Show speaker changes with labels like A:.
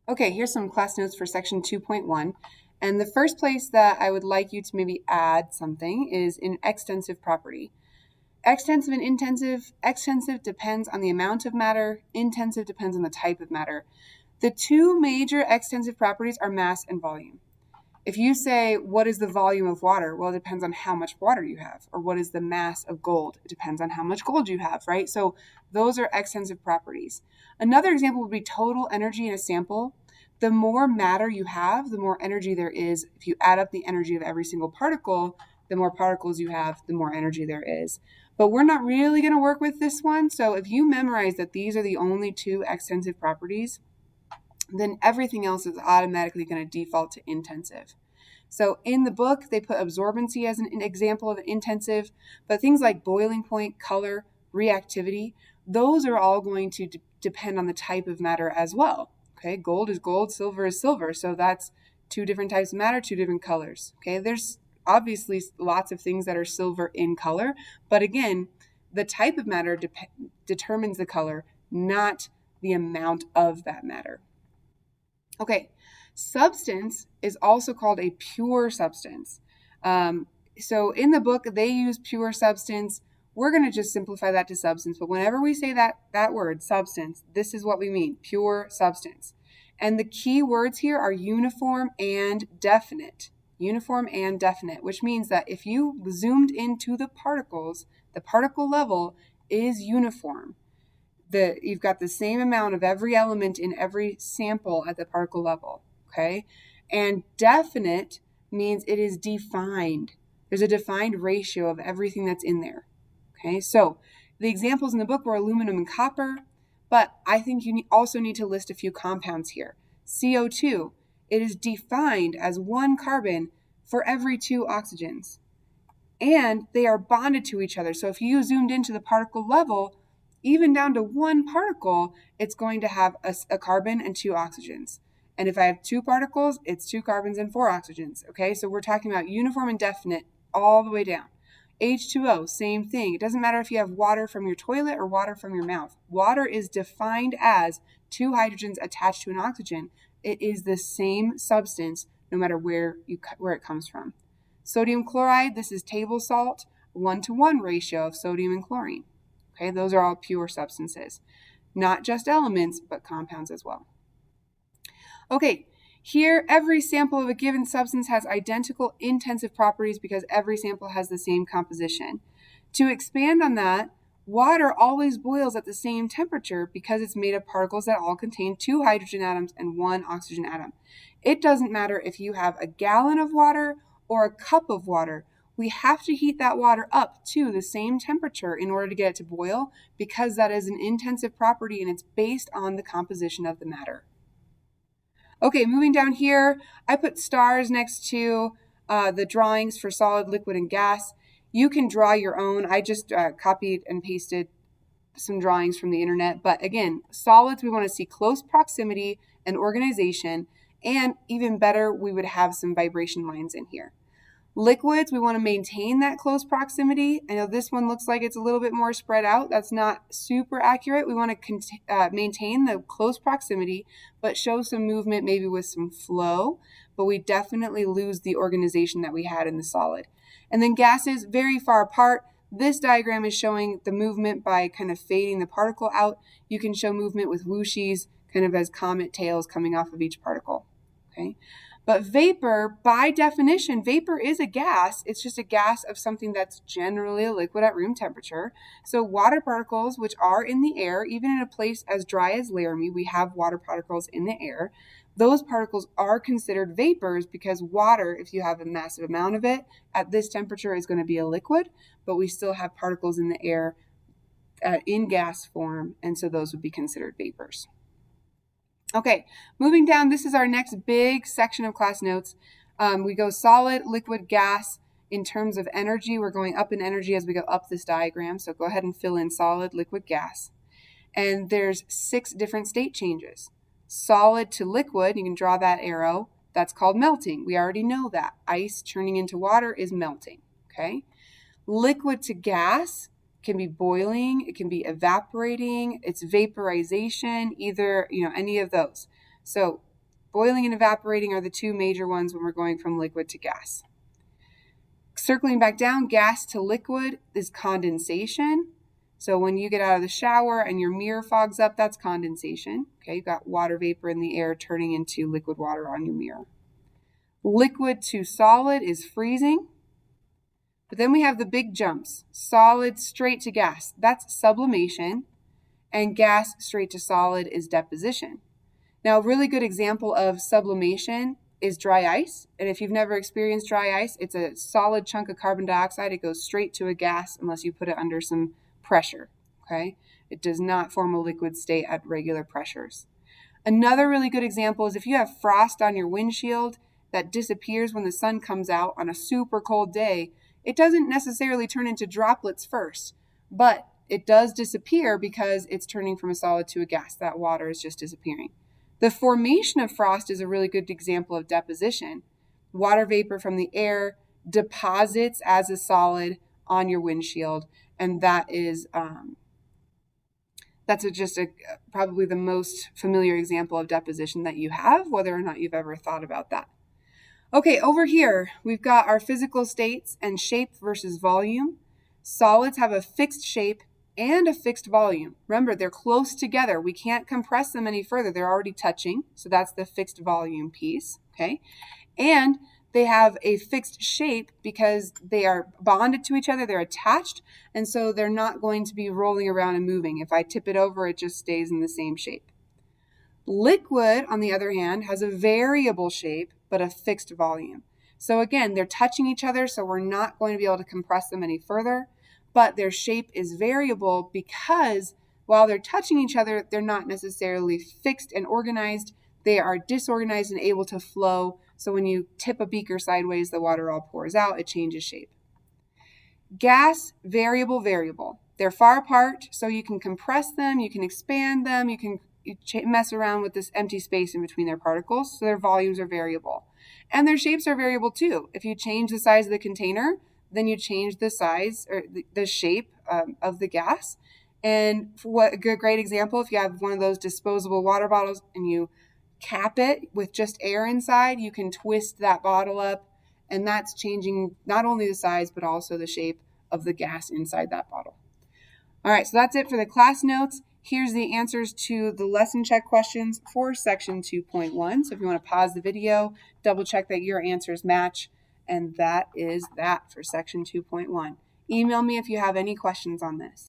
A: Okay, here's some class notes for section 2.1. And the first place that I would like you to maybe add something is in extensive property. Extensive and intensive. Extensive depends on the amount of matter. Intensive depends on the type of matter. The two major extensive properties are mass and volume. If you say, what is the volume of water? Well, it depends on how much water you have. Or what is the mass of gold? It depends on how much gold you have, right? So those are extensive properties. Another example would be total energy in a sample. The more matter you have, the more energy there is. If you add up the energy of every single particle, the more particles you have, the more energy there is. But we're not really going to work with this one. So if you memorize that these are the only two extensive properties, then everything else is automatically going to default to intensive. So in the book, they put absorbency as an example of an intensive, but things like boiling point, color, reactivity, those are all going to depend on the type of matter as well. Okay, gold is gold, silver is silver. So that's two different types of matter, two different colors. Okay, there's obviously lots of things that are silver in color, but again, the type of matter determines the color, not the amount of that matter. Okay, substance is also called a pure substance. So in the book, they use pure substance. We're going to just simplify that to substance. But whenever we say that word, substance, this is what we mean, pure substance. And the key words here are uniform and definite. Uniform and definite, which means that if you zoomed into the particles, the particle level is uniform. You've got the same amount of every element in every sample at the particle level, okay? And definite means it is defined. There's a defined ratio of everything that's in there, okay? So the examples in the book were aluminum and copper, but I think you also need to list a few compounds here. CO2, it is defined as one carbon for every two oxygens, and they are bonded to each other. So if you zoomed into the particle level, even down to one particle, it's going to have a carbon and two oxygens. And if I have two particles, it's two carbons and four oxygens. Okay, so we're talking about uniform and definite all the way down. H2O, same thing. It doesn't matter if you have water from your toilet or water from your mouth. Water is defined as two hydrogens attached to an oxygen. It is the same substance no matter where it comes from. Sodium chloride, this is table salt, 1-to-1 ratio of sodium and chlorine. Okay, those are all pure substances. Not just elements, but compounds as well. Okay, here every sample of a given substance has identical intensive properties because every sample has the same composition. To expand on that, water always boils at the same temperature because it's made of particles that all contain two hydrogen atoms and one oxygen atom. It doesn't matter if you have a gallon of water or a cup of water. We have to heat that water up to the same temperature in order to get it to boil because that is an intensive property and it's based on the composition of the matter. Okay, moving down here, I put stars next to the drawings for solid, liquid, and gas. You can draw your own. I just copied and pasted some drawings from the internet. But again, solids, we want to see close proximity and organization. And even better, we would have some vibration lines in here. Liquids, we want to maintain that close proximity. I know this one looks like it's a little bit more spread out. That's not super accurate. We want to maintain the close proximity, but show some movement, maybe with some flow, but we definitely lose the organization that we had in the solid. And then gases, very far apart. This diagram is showing the movement by kind of fading the particle out. You can show movement with whooshies, kind of as comet tails coming off of each particle, okay? But vapor, by definition, vapor is a gas. It's just a gas of something that's generally a liquid at room temperature. So water particles, which are in the air, even in a place as dry as Laramie, we have water particles in the air. Those particles are considered vapors because water, if you have a massive amount of it, at this temperature is going to be a liquid, but we still have particles in the air in gas form, and so those would be considered vapors. Okay, moving down, this is our next big section of class notes. We go solid, liquid, gas. In terms of energy, we're going up in energy as we go up this diagram. So go ahead and fill in solid, liquid, gas. And there's 6 different state changes. Solid to liquid, you can draw that arrow. That's called melting. We already know that. Ice turning into water is melting, okay? Liquid to gas can be boiling, it can be evaporating, it's vaporization, either, any of those. So Boiling and evaporating are the two major ones when we're going from liquid to gas. Circling back down, gas to liquid is condensation. So when you get out of the shower and your mirror fogs up, that's condensation. Okay, you've got water vapor in the air turning into liquid water on your mirror. Liquid to solid is freezing. But then we have the big jumps. Solid straight to gas, that's sublimation. And gas straight to solid is deposition. Now, a really good example of sublimation is dry ice. And if you've never experienced dry ice, it's a solid chunk of carbon dioxide. It goes straight to a gas unless you put it under some pressure, okay? It does not form a liquid state at regular pressures. Another really good example is if you have frost on your windshield that disappears when the sun comes out on a super cold day, it doesn't necessarily turn into droplets first, but it does disappear because it's turning from a solid to a gas. That water is just disappearing. The formation of frost is a really good example of deposition. Water vapor from the air deposits as a on your windshield, and that is probably the most familiar example of deposition that you have, whether or not you've ever thought about that. Okay, over here, we've got our physical states and shape versus volume. Solids have a fixed shape and a fixed volume. Remember, they're close together. We can't compress them any further. They're already touching, so that's the fixed volume piece, okay? And they have a fixed shape because they are bonded to each other, they're attached, and so they're not going to be rolling around and moving. If I tip it over, it just stays in the same shape. Liquid, on the other hand, has a variable shape, but a fixed volume. So again, they're touching each other, so we're not going to be able to compress them any further, but their shape is variable because while they're touching each other, they're not necessarily fixed and organized. They are disorganized and able to flow. So when you tip a beaker sideways, the water all pours out, it changes shape. Gas, variable, variable. They're far apart, so you can compress them, you can expand them, you can mess around with this empty space in between their particles, so their volumes are variable. And their shapes are variable too. If you change the size of the container, then you change the size or the shape of the gas. And for what a great example, if you have one of those disposable water bottles and you cap it with just air inside, you can twist that bottle up, and that's changing not only the size but also the shape of the gas inside that bottle. All right, so that's it for the class notes. Here's the answers to the lesson check questions for section 2.1. So if you want to pause the video, double check that your answers match, and that is that for section 2.1. Email me if you have any questions on this.